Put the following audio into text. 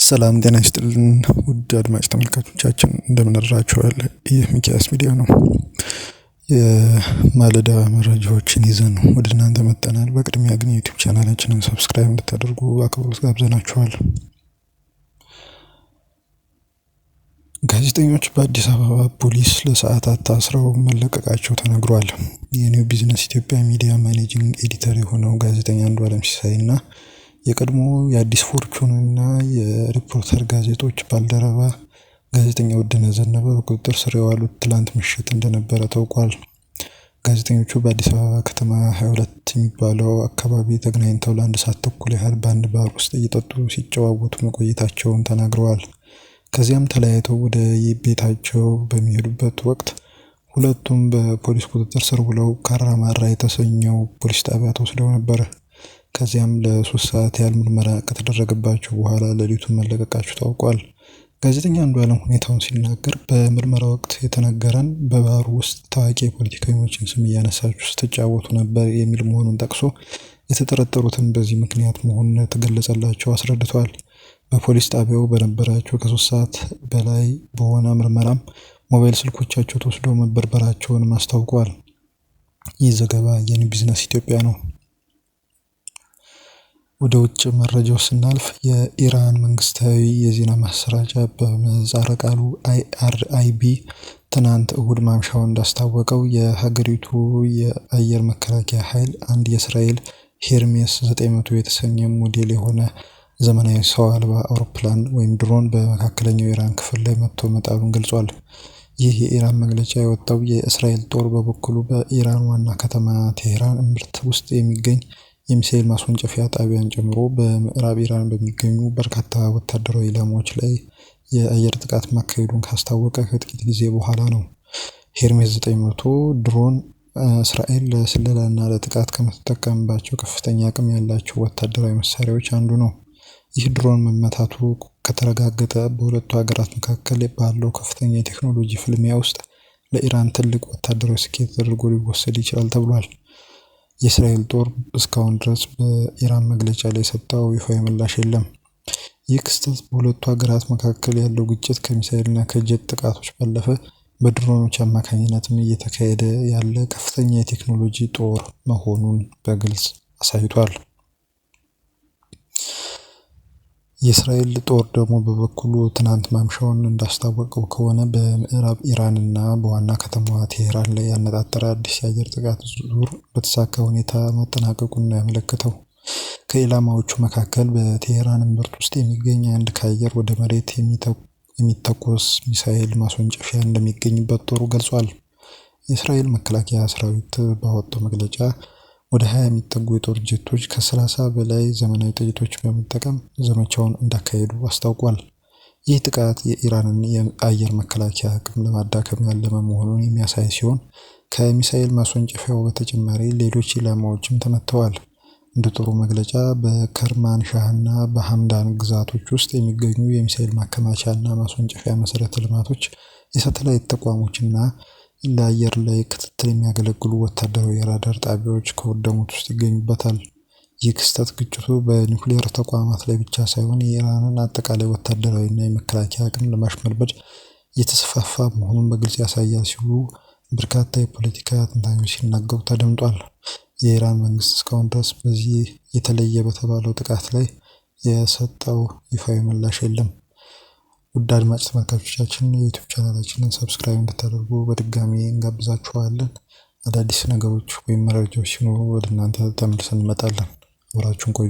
ሰላም ጤና ይስጥልን ውድ አድማጭ ተመልካቾቻችን እንደምን አድራችኋል? ይህ ሚኪያስ ሚዲያ ነው። የማለዳ መረጃዎችን ይዘን ወደ እናንተ መጥተናል። በቅድሚያ ግን የዩቲዩብ ቻናላችንን ሰብስክራይብ እንድታደርጉ አክብሮት ጋብዘናችኋል። ጋዜጠኞች በአዲስ አበባ ፖሊስ ለሰዓታት ታስረው መለቀቃቸው ተነግሯል። የኒው ቢዝነስ ኢትዮጵያ ሚዲያ ማኔጂንግ ኤዲተር የሆነው ጋዜጠኛ አንዱዓለም ሲሳይና የቀድሞ የአዲስ ፎርቹን እና የሪፖርተር ጋዜጦች ባልደረባ ጋዜጠኛ ውድነህ ዘነበ በቁጥጥር ስር የዋሉት ትላንት ምሽት እንደነበረ ታውቋል። ጋዜጠኞቹ በአዲስ አበባ ከተማ 22 የሚባለው አካባቢ ተገናኝተው ለአንድ ሰዓት ተኩል ያህል በአንድ ባር ውስጥ እየጠጡ ሲጨዋወቱ መቆየታቸውን ተናግረዋል። ከዚያም ተለያይተው ወደ ቤታቸው በሚሄዱበት ወቅት ሁለቱም በፖሊስ ቁጥጥር ስር ውለው ካራማራ የተሰኘው ፖሊስ ጣቢያ ተወስደው ነበር። ከዚያም ለ3 ሰዓት ያህል ምርመራ ከተደረገባቸው በኋላ ሌሊቱን መለቀቃቸው ታውቋል። ጋዜጠኛ አንዱዓለም ሁኔታውን ሲናገር በምርመራ ወቅት የተነገረን በባሩ ውስጥ ታዋቂ የፖለቲከኞችን ስም እያነሳችሁ ስትጫወቱ ነበር የሚል መሆኑን ጠቅሶ የተጠረጠሩትን በዚህ ምክንያት መሆኑን ተገለጸላቸው አስረድቷል። በፖሊስ ጣቢያው በነበራቸው ከ3 ሰዓት በላይ በሆነ ምርመራም ሞባይል ስልኮቻቸው ተወስደው መበርበራቸውን አስታውቋል። ይህ ዘገባ የኒው ቢዝነስ ኢትዮጵያ ነው። ወደ ውጭ መረጃው ስናልፍ የኢራን መንግስታዊ የዜና ማሰራጫ በምህጻረ ቃሉ IRIB ትናንት እሁድ ማምሻውን እንዳስታወቀው የሀገሪቱ የአየር መከላከያ ኃይል አንድ የእስራኤል ሄርሜስ 900 የተሰኘ ሞዴል የሆነ ዘመናዊ ሰው አልባ አውሮፕላን ወይም ድሮን በመካከለኛው ኢራን ክፍል ላይ መጥቶ መጣሉን ገልጿል። ይህ የኢራን መግለጫ የወጣው የእስራኤል ጦር በበኩሉ በኢራን ዋና ከተማ ቴህራን እምብርት ውስጥ የሚገኝ የሚሳኤል ማስወንጨፊያ ጣቢያን ጨምሮ በምዕራብ ኢራን በሚገኙ በርካታ ወታደራዊ ኢላማዎች ላይ የአየር ጥቃት ማካሄዱን ካስታወቀ ከጥቂት ጊዜ በኋላ ነው። ሄርሜስ 900 ድሮን እስራኤል ለስለላና ለጥቃት ከምትጠቀምባቸው ከፍተኛ አቅም ያላቸው ወታደራዊ መሳሪያዎች አንዱ ነው። ይህ ድሮን መመታቱ ከተረጋገጠ በሁለቱ ሀገራት መካከል ባለው ከፍተኛ የቴክኖሎጂ ፍልሚያ ውስጥ ለኢራን ትልቅ ወታደራዊ ስኬት ተደርጎ ሊወሰድ ይችላል ተብሏል። የእስራኤል ጦር እስካሁን ድረስ በኢራን መግለጫ ላይ የሰጠው ይፋዊ ምላሽ የለም። ይህ ክስተት በሁለቱ ሀገራት መካከል ያለው ግጭት ከሚሳኤልና ከጀት ጥቃቶች ባለፈ በድሮኖች አማካኝነትም እየተካሄደ ያለ ከፍተኛ የቴክኖሎጂ ጦር መሆኑን በግልጽ አሳይቷል። የእስራኤል ጦር ደግሞ በበኩሉ ትናንት ማምሻውን እንዳስታወቀው ከሆነ በምዕራብ ኢራንና በዋና ከተማዋ ቴህራን ላይ ያነጣጠረ አዲስ የአየር ጥቃት ዙር በተሳካ ሁኔታ መጠናቀቁን ነው ያመለከተው። ከኢላማዎቹ መካከል በቴህራን እምብርት ውስጥ የሚገኝ አንድ ከአየር ወደ መሬት የሚተኮስ ሚሳኤል ማስወንጨፊያ እንደሚገኝበት ጦሩ ገልጿል። የእስራኤል መከላከያ ሰራዊት ባወጣው መግለጫ ወደ 20 የሚጠጉ የጦር ጀቶች ከ30 በላይ ዘመናዊ ጥይቶችን በመጠቀም ዘመቻውን እንዳካሄዱ አስታውቋል። ይህ ጥቃት የኢራንን የአየር መከላከያ አቅም ለማዳከም ያለመ መሆኑን የሚያሳይ ሲሆን ከሚሳኤል ማስወንጨፊያው በተጨማሪ ሌሎች ኢላማዎችም ተመተዋል። እንደ ጦሩ መግለጫ በከርማንሻህና በሐምዳን ግዛቶች ውስጥ የሚገኙ የሚሳኤል ማከማቻና ማስወንጨፊያ መሰረተ ልማቶች፣ የሳተላይት ተቋሞችና ለአየር ላይ ክትትል የሚያገለግሉ ወታደራዊ የራዳር ጣቢያዎች ከወደሙት ውስጥ ይገኙበታል። ይህ ክስተት ግጭቱ በኒውክሌር ተቋማት ላይ ብቻ ሳይሆን የኢራንን አጠቃላይ ወታደራዊና የመከላከያ አቅም ለማሽመድመድ እየተስፋፋ መሆኑን በግልጽ ያሳያል ሲሉ በርካታ የፖለቲካ ተንታኞች ሲናገሩ ተደምጧል። የኢራን መንግስት እስካሁን ድረስ በዚህ የተለየ በተባለው ጥቃት ላይ የሰጠው ይፋዊ ምላሽ የለም። ውድ አድማጭ ተመልካቾቻችን የዩቲዩብ ቻናላችንን ሰብስክራይብ እንድታደርጉ በድጋሚ እንጋብዛችኋለን። አዳዲስ ነገሮች ወይም መረጃዎች ሲኖሩ ወደ እናንተ ተመልሰን እንመጣለን። አብራችሁን ቆዩ።